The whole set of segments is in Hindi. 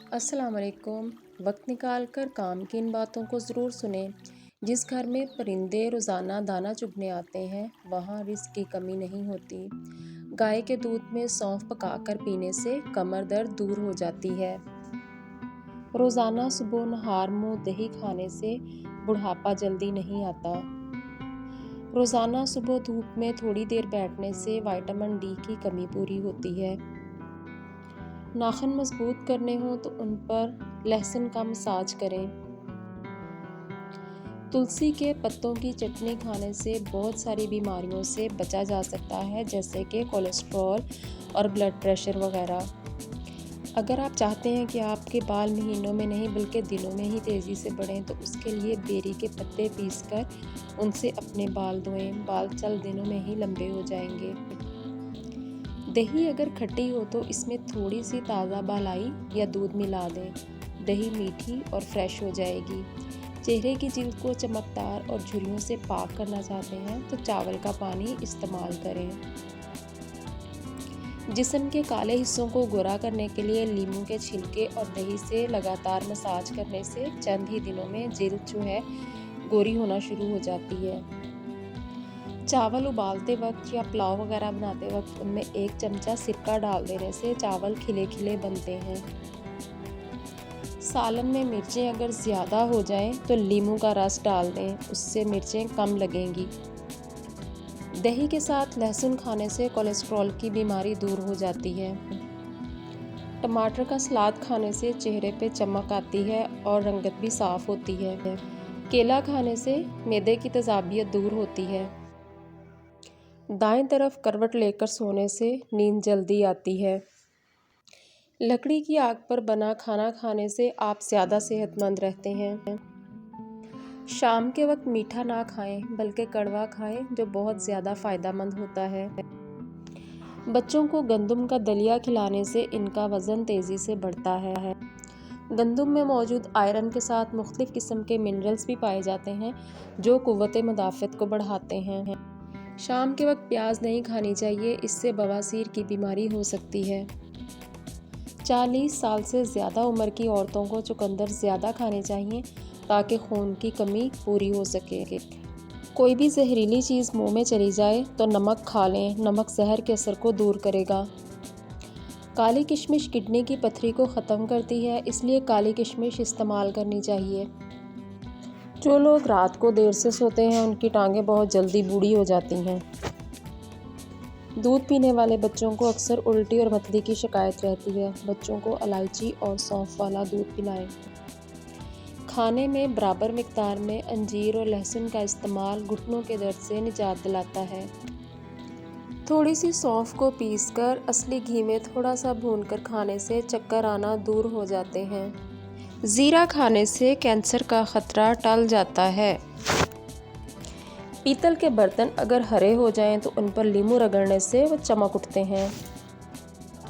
अस्सलाम वालेकुम। वक्त निकाल कर काम की इन बातों को ज़रूर सुने। जिस घर में परिंदे रोज़ाना दाना चुगने आते हैं वहाँ रिस्क की कमी नहीं होती। गाय के दूध में सौंफ पकाकर पीने से कमर दर्द दूर हो जाती है। रोज़ाना सुबह नहार मुँह दही खाने से बुढ़ापा जल्दी नहीं आता। रोज़ाना सुबह धूप में थोड़ी देर बैठने से विटामिन डी की कमी पूरी होती है। नाखून मजबूत करने हों तो उन पर लहसुन का मसाज करें। तुलसी के पत्तों की चटनी खाने से बहुत सारी बीमारियों से बचा जा सकता है, जैसे कि कोलेस्ट्रॉल और ब्लड प्रेशर वगैरह। अगर आप चाहते हैं कि आपके बाल महीनों में नहीं बल्कि दिनों में ही तेज़ी से बढ़ें तो उसके लिए बेरी के पत्ते पीसकर उनसे अपने बाल धोएं। बाल चंद दिनों में ही लंबे हो जाएंगे। दही अगर खट्टी हो तो इसमें थोड़ी सी ताज़ा मलाई या दूध मिला दें। दही मीठी और फ्रेश हो जाएगी। चेहरे की जिल्द को चमकदार और झुर्रियों से पाक करना चाहते हैं तो चावल का पानी इस्तेमाल करें। जिस्म के काले हिस्सों को गोरा करने के लिए नींबू के छिलके और दही से लगातार मसाज करने से चंद ही दिनों में जिल्द जो है गोरी होना शुरू हो जाती है। चावल उबालते वक्त या पुलाव वगैरह बनाते वक्त उनमें 1 चमचा सिरका डाल देने से चावल खिले खिले बनते हैं। सालन में मिर्चें अगर ज़्यादा हो जाएं तो नींबू का रस डाल दें, उससे मिर्चें कम लगेंगी। दही के साथ लहसुन खाने से कोलेस्ट्रॉल की बीमारी दूर हो जाती है। टमाटर का सलाद खाने से चेहरे पे चमक आती है और रंगत भी साफ़ होती है। केला खाने से मैदे की तेज़ाबियत दूर होती है। दाएं तरफ करवट लेकर सोने से नींद जल्दी आती है। लकड़ी की आग पर बना खाना खाने से आप ज़्यादा सेहतमंद रहते हैं। शाम के वक्त मीठा ना खाएं बल्कि कड़वा खाएं, जो बहुत ज़्यादा फ़ायदेमंद होता है। बच्चों को गंदम का दलिया खिलाने से इनका वज़न तेज़ी से बढ़ता है। गंदम में मौजूद आयरन के साथ मुख्तलिफ़ किस्म के मिनरल्स भी पाए जाते हैं जो क़ुव्वत मुदाफ़त को बढ़ाते हैं। शाम के वक्त प्याज नहीं खानी चाहिए, इससे बवासीर की बीमारी हो सकती है। 40 साल से ज़्यादा उम्र की औरतों को चुकंदर ज़्यादा खाने चाहिए ताकि खून की कमी पूरी हो सके। कोई भी जहरीली चीज़ मुंह में चली जाए तो नमक खा लें, नमक जहर के असर को दूर करेगा। काली किशमिश किडनी की पथरी को ख़त्म करती है, इसलिए काली किशमिश इस्तेमाल करनी चाहिए। जो लोग रात को देर से सोते हैं उनकी टांगें बहुत जल्दी बूढ़ी हो जाती हैं। दूध पीने वाले बच्चों को अक्सर उल्टी और मतली की शिकायत रहती है। बच्चों को इलायची और सौंफ वाला दूध पिलाएं। खाने में बराबर मिकदार में अंजीर और लहसुन का इस्तेमाल घुटनों के दर्द से निजात दिलाता है। थोड़ी सी सौंफ को पीसकर असली घी में थोड़ा सा भूनकर खाने से चक्कर आना दूर हो जाते हैं। ज़ीरा खाने से कैंसर का ख़तरा टल जाता है। पीतल के बर्तन अगर हरे हो जाएं तो उन पर नींबू रगड़ने से वो चमक उठते हैं।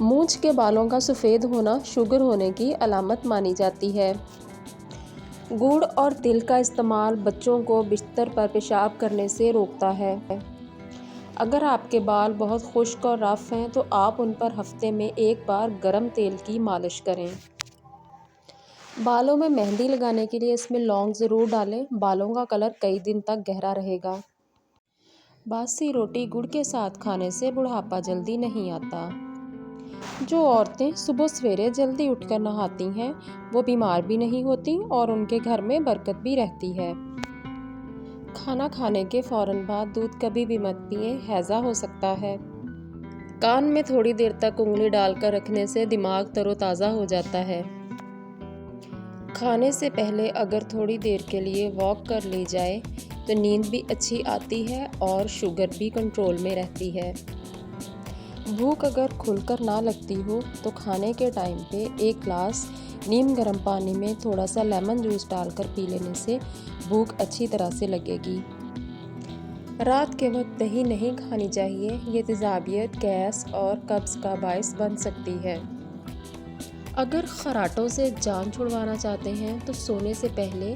मूंछ के बालों का सफ़ेद होना शुगर होने की अलामत मानी जाती है। गुड़ और तिल का इस्तेमाल बच्चों को बिस्तर पर पेशाब करने से रोकता है। अगर आपके बाल बहुत खुश्क और रफ़ हैं तो आप उन पर हफ्ते में 1 बार गर्म तेल की मालिश करें। बालों में मेहंदी लगाने के लिए इसमें लौंग ज़रूर डालें, बालों का कलर कई दिन तक गहरा रहेगा। बासी रोटी गुड़ के साथ खाने से बुढ़ापा जल्दी नहीं आता। जो औरतें सुबह सवेरे जल्दी उठकर नहाती हैं वो बीमार भी नहीं होती और उनके घर में बरकत भी रहती है। खाना खाने के फ़ौरन बाद दूध कभी भी मत पिए, हैज़ा हो सकता है। कान में थोड़ी देर तक उंगली डालकर रखने से दिमाग तरोताज़ा हो जाता है। खाने से पहले अगर थोड़ी देर के लिए वॉक कर ली जाए तो नींद भी अच्छी आती है और शुगर भी कंट्रोल में रहती है। भूख अगर खुलकर ना लगती हो तो खाने के टाइम पे 1 गिलास नीम गर्म पानी में थोड़ा सा लेमन जूस डालकर पी लेने से भूख अच्छी तरह से लगेगी। रात के वक्त दही नहीं खानी चाहिए, ये तेज़ाबियत, गैस और कब्ज़ का बायस बन सकती है। अगर खराटों से जान छुड़वाना चाहते हैं तो सोने से पहले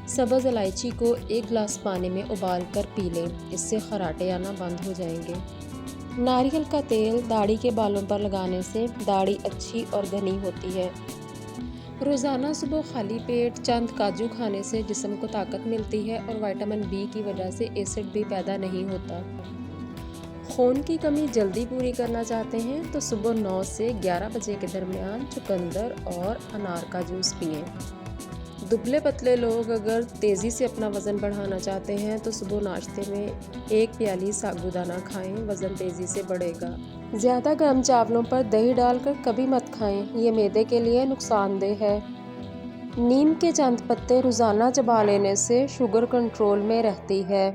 सब्ज़ इलायची को 1 गिलास पानी में उबाल कर पी लें, इससे खराटे आना बंद हो जाएंगे। नारियल का तेल दाढ़ी के बालों पर लगाने से दाढ़ी अच्छी और घनी होती है। रोज़ाना सुबह खाली पेट चंद काजू खाने से जिस्म को ताकत मिलती है और विटामिन बी की वजह से एसिड भी पैदा नहीं होता। खून की कमी जल्दी पूरी करना चाहते हैं तो सुबह 9 से 11 बजे के दरमियान चुकंदर और अनार का जूस पिएं। दुबले पतले लोग अगर तेज़ी से अपना वज़न बढ़ाना चाहते हैं तो सुबह नाश्ते में 1 प्याली साबूदाना खाएं, वज़न तेज़ी से बढ़ेगा। ज़्यादा गर्म चावलों पर दही डालकर कभी मत खाएं, ये मैदे के लिए नुकसानदेह है। नीम के चंद पत्ते रोज़ाना चबा लेने से शुगर कंट्रोल में रहती है।